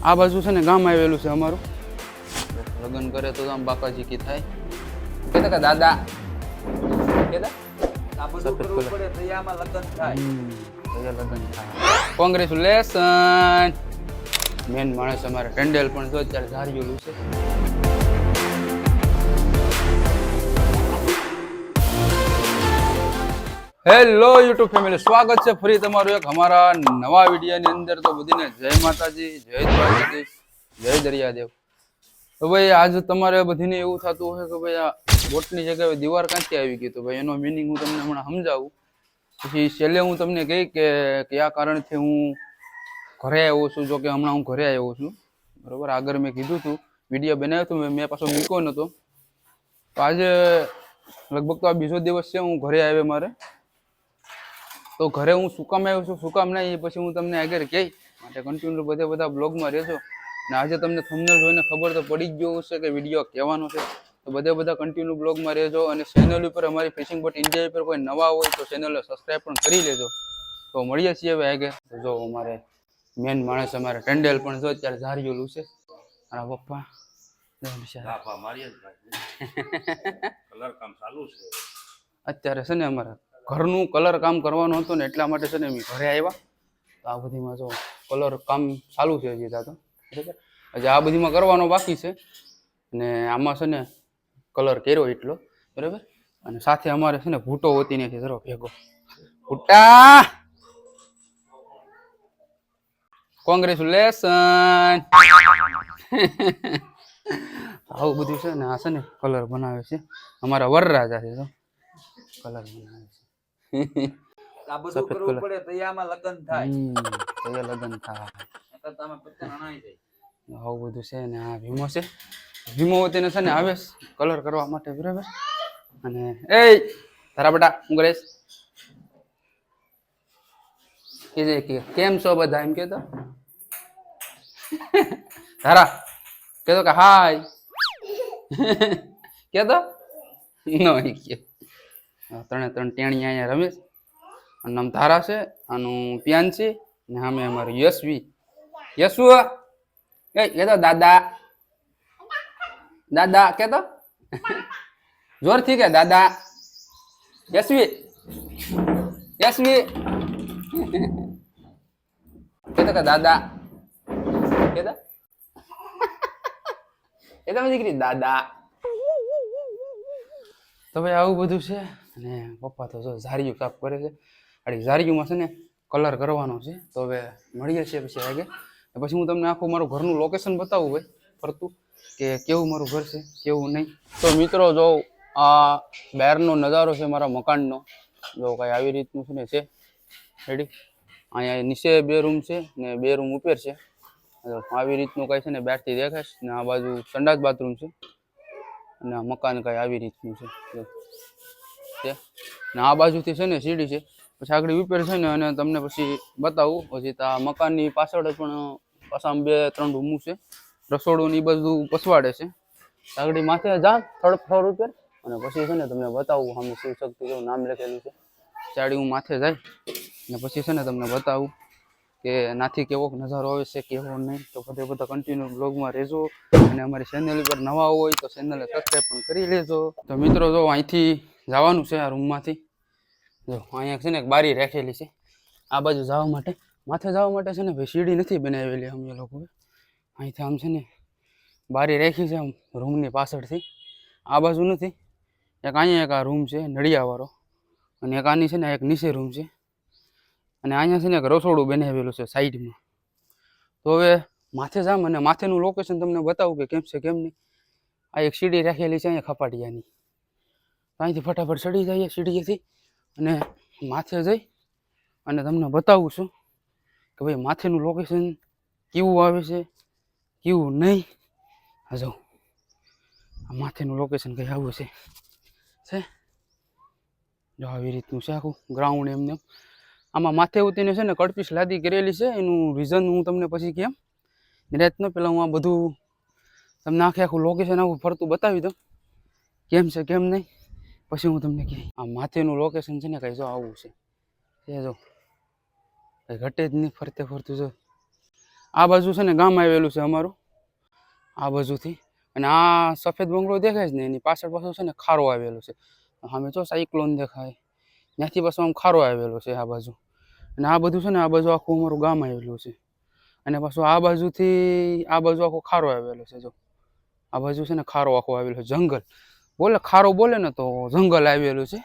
આ બાજુ છે ને ગામ આવેલું છે અમારું. લગ્ન કરે તો આમ બાપાજી કી થાય કેતા કે દાદા કેતા આ બધું કરવું પડે તો આમાં લગ્ન થાય. લગ્ન થાય. કોંગ્રેચ્યુલેશન. મેન માણસ અમારે ટેન્ડેલ પણ જો અત્યારે ધાર્યું છે. હેલો યુટ્યુબ ફેમિલી, સ્વાગત છે ફરી તમારું એક અમારા નવા વિડીયોની અંદર. તો બધીને જય માતાજી, જય દ્વારકાધીશ, જય દરિયાદેવ. તો ભાઈ આજ તમારે બધીને એવું થતું હોય કે ભાઈ આ બોટની જગ્યાએ દીવાર ક્યાંથી આવી ગઈ. તો ભાઈ એનો મિનિંગ હું તમને હમણાં સમજાવું, પછી છેલ્લે હું તમને કહી કે કયા કારણથી હું ઘરે આવ્યો છું. જો કે હમણાં હું ઘરે આવ્યો છું, બરોબર. આગળ મેં કીધું હતું, વિડીયો બનાવ્યો હતો મેં પાછો મૂક્યો નહોતો. તો આજે લગભગ તો આ બીજો દિવસ છે હું ઘરે આવ્યો મારે. તો ઘરે હું શું કામ આવ્યો છું, શું કામ નહીં, એ પછી હું તમને આગળ કહી. માટે કન્ટિન્યુ બધા બ્લોગમાં રહેજો. અને આજે તમને થંબનેલ જોઈને ખબર તો પડી જ ગયું હશે કે વિડીયો કહેવાનો છે. તો બધા કન્ટિન્યુ બ્લોગમાં રહેજો. અને ચેનલ ઉપર અમારી ફિશિંગ બોટ ઇન્ડિયા ઉપર કોઈ નવા હોય તો ચેનલને સબસ્ક્રાઈબ પણ કરી લેજો. તો મળીએ છીએ હવે આગળ. જો અમારે મેન માણસ અમારે ટેન્ડેલ પણ જો અત્યારે ધાર્યું છે. મારા પપ્પા અત્યારે છે ને અમારે ઘરનું કલર કામ કરવાનું હતું ને એટલા માટે છે ને અમે ઘરે આવ્યા. તો આ બધીમાં જો કલર કામ ચાલુ છે હજી તો, બરાબર. હજી આ બધીમાં કરવાનો બાકી છે. અને આમાં છે ને કલર કર્યો એટલો, બરાબર. અને સાથે અમારે છે ને ભૂટો હોતી નથી જરો ભેગો. ભૂટા કોંગ્રેચ્યુલેશન. આવું બધું છે ને. આ છે ને કલર બનાવે છે અમારા વરરાજા છે. જો કલર બનાવે છે. આ બધું કરવું પડે તો આમાં લગ્ન થાય. લગ્ન થાય. તમે પત્તા અણાઈ જાય. આવું બધું છે ને. આ ભીમો છે, ભીમો તેને છે ને આવે કલર કરવા માટે, બરાબર. અને એ તારા બેટા હું કરેશ કે કેમ છો બધા એમ કેતો. તારા કેતો કે હાય કેતો નો કે. ત્રણે ટેણી અહીંયા રમેશ. આનું નામ ધારા છે, આનું પ્યાંશી, ને સામે અમારું યશવી. યશુ એ કેતો દાદા દાદા કેતો જોરથી કે દાદા. યશવી યશવી કેતો કે દાદા કેતો એ તમે દીકરી દાદા. તો ભાઈ આવું બધું છે. અને પપ્પા તો જો ઝારિયું સાફ કરે છે. આડી ઝારિયુંમાં છે ને કલર કરવાનો છે. તો હવે મળીએ છીએ પછી આગળ. પછી હું તમને આખું મારું ઘરનું લોકેશન બતાવું ભાઈ ફરતું, કે કેવું મારું ઘર છે કેવું નહીં. તો મિત્રો જો આ બહારનો નજારો છે મારા મકાનનો. જો કાંઈ આવી રીતનું છે ને છે રેડી. અહીંયા નીચે 2 રૂમ છે ને 2 રૂમ ઉપર છે. આવી રીતનું કાંઈ છે ને બહારથી દેખાશ. ને આ બાજુ સંડાસ બાથરૂમ છે. અને આ મકાન કાંઈ આવી રીતનું છે. ને આ બાજુથી છે ને સીડી છે. પછી આગળ ઉપર છે ને અને તમને પછી બતાવું. પછી આ મકાનની પાછળ પણ પાછા 2-3 રૂમો છે. રસોડું ને એ બધું પસવાડે છે. આગળ માથે જા થર્ડ ફ્લોર ઉપર. અને પછી છે ને તમને બતાવું. સામે શિવ શક્તિ જેવું નામ લખેલું છે. ચાડી હું માથે જાય ને પછી છે ને તમને બતાવું કે નાથી કેવો નજારો આવે છે કેવો નહીં. તો બધા કન્ટિન્યુ બ્લોગમાં રહેજો. અને અમારી ચેનલ ઉપર નવા હોય તો ચેનલને સબસ્ક્રાઈબ પણ કરી લેજો. તો મિત્રો જો અહીંથી જવાનું છે આ રૂમમાંથી. જો અહીંયા છે ને એક બારી રાખેલી છે આ બાજુ જવા માટે. માથે જવા માટે છે ને ભાઈ સીડી નથી બનાવેલી અમે લોકોએ. અહીંથી આમ છે ને બારી રાખી છે આમ રૂમની પાછળથી. આ બાજુ નથી. એક અહીંયા એક આ રૂમ છે નળિયાવાળો. અને એક આની છે ને એક નીચે રૂમ છે. અને અહીંયા છે ને એક રસોડું બનાવેલું છે સાઈડમાં. તો હવે માથે જામ અને માથેનું લોકેશન તમને બતાવું કે કેમ છે કેમ નહીં. આ એક સીડી રાખેલી છે અહીંયા ખપાટિયાની. અહીંથી ફટાફટ ચડી જઈએ સીડીએથી અને માથે જઈ અને તમને બતાવું છું કે ભાઈ માથેનું લોકેશન કેવું આવે છે કેવું નહીં. હા જો આ માથેનું લોકેશન કંઈ આવું છે. જો આવી રીતનું છે આખું ગ્રાઉન્ડ એમને. આમાં માથે ઉતીને છે ને કડપીસ લાદી કરેલી છે. એનું રીઝન હું તમને પછી કેમ નિરાતનો. પહેલાં હું આ બધું તમને આખું લોકેશન આખું ફરતું બતાવી દઉં કેમ છે કેમ નહીં. પછી હું તમને કહે આ માથેનું લોકેશન છે ને કંઈ જો આવું છે. એ જો કંઈ ઘટે જ નહીં ફરતે ફરતું જો આ બાજુ છે ને ગામ આવેલું છે અમારું, આ બાજુથી. અને આ સફેદ બંગલો દેખાય છે ને એની પાછળ પાછળ છે ને ખારો આવેલો છે. સામે જો સાયક્લોન દેખાય, ત્યાંથી પાછું આમ ખારો આવેલો છે આ બાજુ. અને આ બધું છે ને આ બાજુ આખું અમારું ગામ આવેલું છે. અને પાછું આ બાજુથી આ બાજુ આખો ખારો આવેલો છે. જો આ બાજુ છે ને ખારો આખો આવેલો છે, જંગલ બોલે, ખારો બોલે ને તો જંગલ આવેલું છે.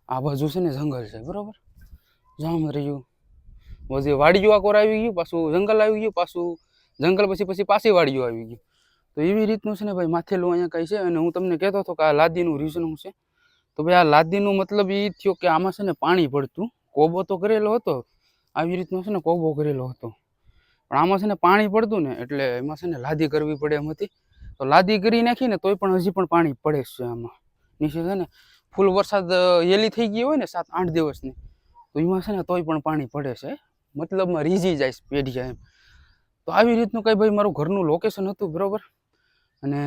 આ બાજુ છે ને જંગલ છે, બરોબર. જામ રહ્યું બધી વાડીઓ આકોર આવી ગયું, પાછું જંગલ આવી ગયું, પાછું જંગલ પછી પાછી વાડીઓ આવી ગયું. તો એવી રીતનું છે ને ભાઈ માથેલું અહીંયા કઈ છે. અને હું તમને કહેતો હતો કે આ લાદીનું રીઝન શું છે, તો ભાઈ આ લાદીનું મતલબ એ થયો કે આમાં છે ને પાણી પડતું. કોબો તો કરેલો હતો, આવી રીતનો છે ને કોબો કરેલો હતો, પણ આમાં છે ને પાણી પડતું ને એટલે એમાં છે ને લાદી કરવી પડે એમ હતી. તો લાદી કરી નાખી ને તોય પણ હજી પણ પાણી પડે છે આમાં નીચે. છે ને ફૂલ વરસાદ યેલી થઈ ગઈ હોય ને 7-8 દિવસની, તો એમાં છે ને તોય પણ પાણી પડે છે, મતલબમાં રીઝી જાય પેઢિયા એમ. તો આવી રીતનું કંઈ ભાઈ મારું ઘરનું લોકેશન હતું, બરાબર. અને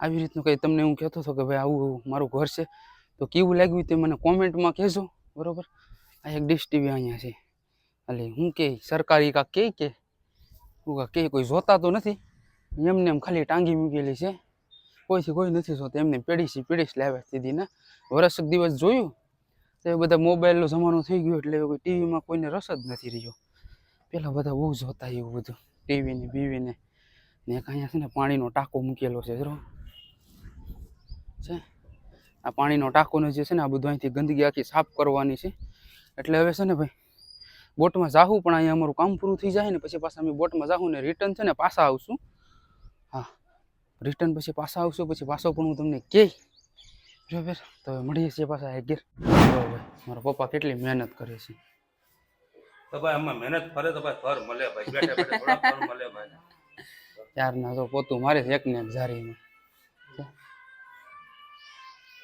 આવી રીતનું કંઈ તમને હું કહેતો હતો કે ભાઈ આવું મારું ઘર છે. તો કેવું લાગ્યું તે મને કોમેન્ટમાં કહેજો, બરાબર. આ એક ડીશ ટીવી અહીંયા છે, એટલે હું કે સરકારી કાંક કે હું કે કોઈ જોતા તો નથી, એમને એમ ખાલી ટાંગી મૂકેલી છે, કોઈથી કોઈ નથી જોતા. એમને પેઢી લાવ્યા દીધી ને વર્ષ દિવસ જોયું તો એ બધા મોબાઈલનો જમાનો થઈ ગયો એટલે કોઈ ટીવીમાં કોઈને રસ જ નથી રહ્યો. પહેલાં બધા બહુ જોતા એવું બધું ટીવીને બીવીને. ને એક અહીંયા છે ને પાણીનો ટાંકો મૂકેલો છે, જરો છે. આ પાણીનો ટાંકોનો જે છે ને આ બધું અહીંથી ગંદકી આખી સાફ કરવાની છે. એટલે હવે છે ને ભાઈ બોટમાં જાહું, પણ અહીંયા અમારું કામ પૂરું થઈ જાય ને પછી પાછા અમે બોટમાં જાહું ને રિટર્ન છે ને પાછા આવશું. હા, રિટર્ન પછી પાછા આવશું, પછી પાછો પણ હું તમને કહે, બરાબર. તો મળીએ છીએ પાછા એક ઘેર. બરાબર, મારા પપ્પા કેટલી મહેનત કરે છે. તો ભાઈ આમાં મહેનત ફરે તો ભાઈ ફર મળે ભાઈ, બેઠા બેઠા થોડા ફર મળે ભાઈ. ત્યારના તો પોતું મારે છે એક ને એક જારીમાં.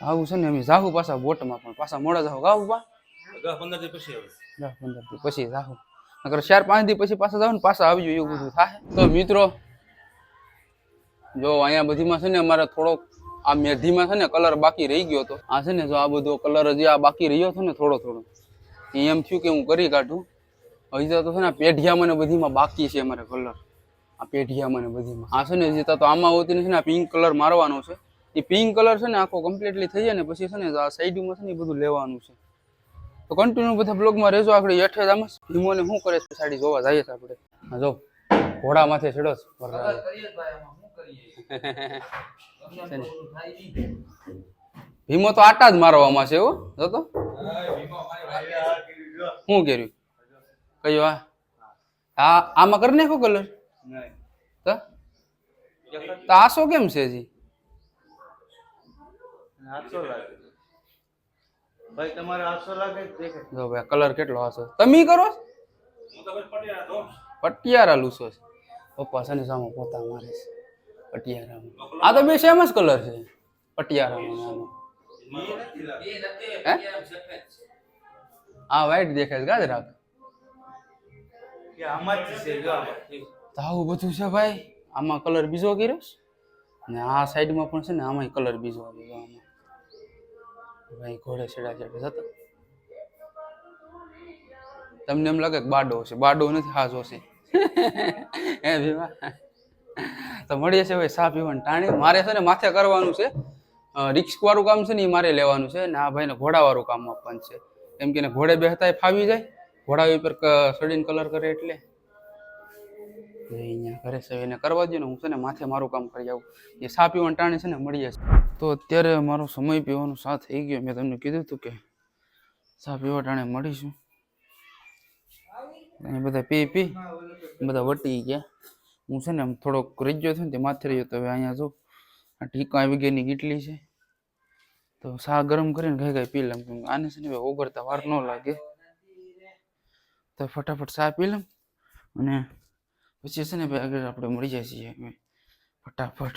આવું છે ને અમે જાહું પાછા બોટમાં, પણ પાછા મોડા જાહું ગાવું પા 10-15 દી પછી આવે. 10-15 દી પછી જાહું, નકર 4-5 દી પછી પાછા જાવ ને પાછા આવજો, એવું બધું થાય. તો મિત્રો જો અહીંયા બધીમાં છે ને અમારે થોડોક આ મેધીમાં છે ને કલર બાકી રહી ગયો હતો. આ છે ને જો આ બધો કલર હજી આ બાકી રહ્યો હતો ને થોડો એમ થયું કે હું કરી કાઢું. હજી તો છે ને પેઢિયામાં ને બધીમાં બાકી છે અમારે કલર. આ પેઢિયામાં ને બધીમાં આ છે ને હજી તો આમાં હોતી નથી ને, આ પિંક કલર મારવાનો છે. એ પિંક કલર છે ને આખો કમ્પ્લીટલી થઈ જાય ને પછી છે ને આ સાઈડમાં છે ને એ બધું લેવાનું છે. તો કન્ટિન્યુ બધા બ્લોગમાં રહેજો. આગળ હેઠે જ આમ હિમોને શું કરે છે સાડી જોવા જઈએ છીએ આપણે. હા જો ઘોડા માથે ચડો છે. ભીમો તો આટા જ મારવામાં છે, એવો જોતો શું કર્યું કયો આ આમાં કરી નાખો કલર. તો આસો કેમ છે હજી? ભાઈ તમારે 800 લાગે દેખે. જો ભાઈ કલર કેટલો આસો તમે કરો હું તો ભાઈ પટિયાળા દોમ. પટિયારા લૂસો છે. પપ્પા છે ને સામો પોતા મારે છે પટિયારામાં. આ તો બે સેમ જ કલર છે પટિયારામાં. આ વ્હાઈટ દેખાય છે, ગાજ રાખ. કે આમાં જ છે જો આમાં. તો આવું બધું છે ભાઈ. આમાં કલર બીજો કર્યો ને આ સાઈડમાં પણ છે ને આમાં કલર બીજો આવ્યો આમાં. ભાઈ ઘોડે છેડા જતા તમને એમ લાગે કે બાડો છે, બાડો નથી, હાજો છે. હે ભીમા તો મળીએ છે ભાઈ સા પીવાની ટાણી. મારે છે ને માથે કરવાનું છે રિસ્ક વાળું કામ છે ને એ મારે લેવાનું છે ને આ ભાઈને ઘોડા વાળું કામ આપવાનું છે. એમ કે ઘોડે બેહતા ફાવી જાય, ઘોડા ઉપર સડીને કલર કરે એટલે અહીંયા ઘરે છે એને કરવા દો ને હું છે ને માથે મારું કામ કરી આવું. એ સા પીવાની ટાણી છે ને મળીએ છે. તો અત્યારે મારો સમય પીવાનો સા થઈ ગયો. મેં તમને કીધું હતું કે સા પીવા ટાણે મળીશું. અહીં બધા પી બધા વટી ગયા. હું છે ને આમ થોડોક રહી ગયો છું ને તે માથે રહ્યો. તો હવે અહીંયા જો આ ટીકા આવી ગયાની ગીટલી છે, તો સા ગરમ કરીને ગાય પી લઉં. આને છે ને ઓગળતા વાર ન લાગે તો ફટાફટ સા પી લઉં અને પછી છે ને ભાઈ આગળ આપણે મળી જાય છીએ ફટાફટ.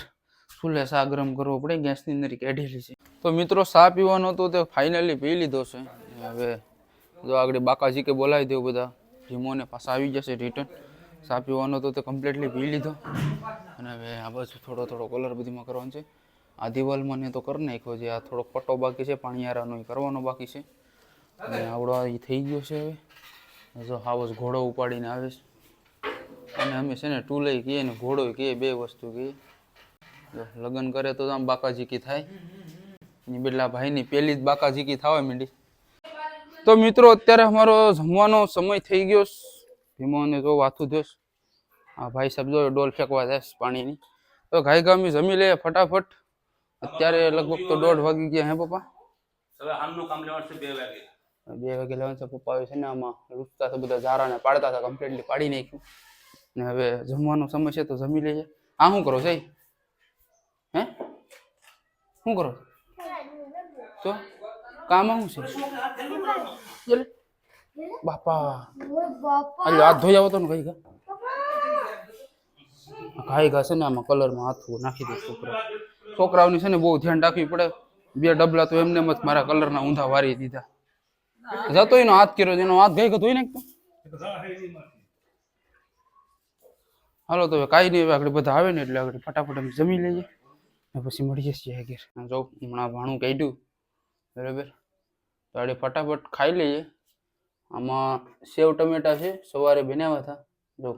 ચૂલે સા ગરમ કરવો પડે, ગેસની અંદર કાઢેલી છે. તો મિત્રો સા પીવાનો તો તે ફાઇનલી પી લીધો છે. હવે જો આગળ બાકાજી કે બોલાવી દઉં બધા ભીમોને પાછા આવી જશે રિટર્ન. સા પીવાનો તો તે કમ્પ્લીટલી પી લીધો અને હવે આ બાજુ થોડો કલર બધીમાં કરવાનો છે. આ દિવાલમાં ને તો કરી નાખ્યો છે. આ થોડોક પટ્ટો બાકી છે પાણીયારાનો, એ કરવાનો બાકી છે. અને આવડો એ થઈ ગયો છે. હવે જો હાવસ ઘોડો ઉપાડીને આવે છે. અને અમે છે ને ટુલય કહીએ ને ઘોડો કહીએ, બે વસ્તુ કહીએ. લગ્ન કરે તો આમ બાકાજીકી થાય. એની પેલા ભાઈની પહેલી જ બાકાજીકી થવા માંડી. તો મિત્રો અત્યારે અમારો જમવાનો સમય થઈ ગયો. ભીમોને જો વાથું થયો. હા ભાઈ સાહેબ જો ડોલ ફેંકવા જાય પાણીની. તો ગાય ગામી જમી લે ફટાફટ. અત્યારે લગભગ તો 1:30 વાગી ગયા. હે પપ્પા? હવે આમનું કામ લેવાનું છે 2 વાગે. 2 વાગે લેવાનું છે. પપ્પા આવે છે ને આમાં રૂટતા હતા, બધા ઝારાને પાડતા હતા, કમ્પ્લીટલી પાડી નાખ્યું. ને હવે જમવાનો સમય છે તો જમી લઈએ. આ શું કરો છે? હે શું કરો તો કામ શું છે? બાપા હાલો હાથ ધોઈ આવો તો ને કઈ ઘાઈ ઘા છે ને આમાં કલરમાં હાથું નાખી દે. છોકરાઓની છે ને બહુ ધ્યાન રાખવી પડે. 2 ડબલા તો એમને જ મારા કલરના ઊંધા વારી દીધા. જતો એનો હાથ કર્યો, એનો હાથ ગઈ ધોઈ નાખતો. હાલો તો કાંઈ નહીં, હવે આગળ બધા આવે ને એટલે આગળ ફટાફટ અમે જમી લઈએ ને પછી મળીએ છીએ ઘેર. જો હમણાં ભાણું કાઢ્યું બરાબર, તો આડે ફટાફટ ખાઈ લઈએ. આમાં સેવ ટમેટા છે, સવારે બનાવ્યા હતા, જો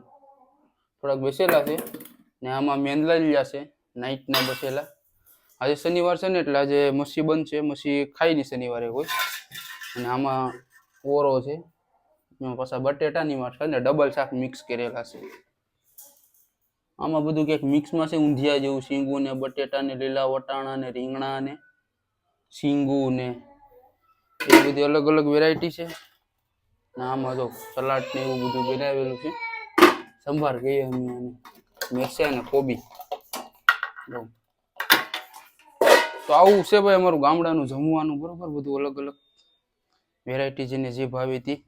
થોડાક બેસેલા છે. ને આમાં મેંદલા લીધા છે, નાઇટના બસેલા. આજે શનિવાર છે ને એટલે આજે મસી બંધ છે, મસી ખાઈ નહીં શનિવારે કોઈ. અને આમાં ઓરો છે, એમાં પાછા બટેટાની માઠા ને ડબલ શાક મિક્સ કરેલા છે. આમાં બધું કંઈક મિક્સમાં છે, ઊંધિયા જેવું, શીંગુ ને બટેટા ને લીલા વટાણા ને રીંગણા ને શીંગુ ને એ બધી અલગ અલગ વેરાયટી છે. ને આમાં જો સલાડ ને એવું બધું બનાવેલું છે. સંભાર કહીએ અમે આને, મેરસા ને કોબી. તો આવું છે ભાઈ અમારું ગામડાનું જમવાનું, બરોબર. બધું અલગ અલગ વેરાયટી જેને જે ભાવી હતી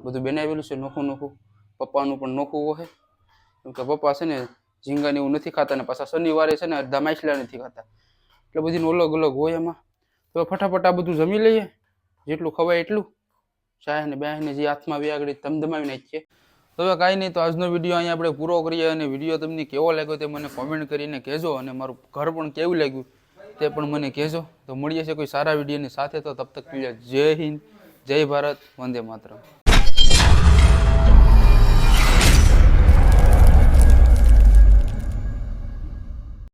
બધું બનાવેલું છે, નોખું નોખું. પપ્પાનું પણ નોખું હોય, કેમ કે પપ્પા છે ને ઝીંગા ને એવું નથી ખાતા, ને પાછા શનિવારે છે ને અડધા માછલા નથી ખાતા, એટલે બધીનું અલગ અલગ હોય એમાં. તો ફટાફટ આ બધું જમી લઈએ, જેટલું ખવાય એટલું. ચાય ને બાય ને જે હાથમાં આવી આગળ ધમધમાવી નાખીએ. તો હવે કાંઈ નહીં, તો આજનો વિડીયો અહીંયા આપણે પૂરો કરીએ. અને વિડીયો તમને કેવો લાગ્યો તે મને કોમેન્ટ કરીને કહેજો, અને મારું ઘર પણ કેવું લાગ્યું તે પણ મને કહેજો. તો મળીએ છીએ કોઈ સારા વિડીયોની સાથે. તો તબ તક જય હિન્દ, જય ભારત, વંદે માતરમ.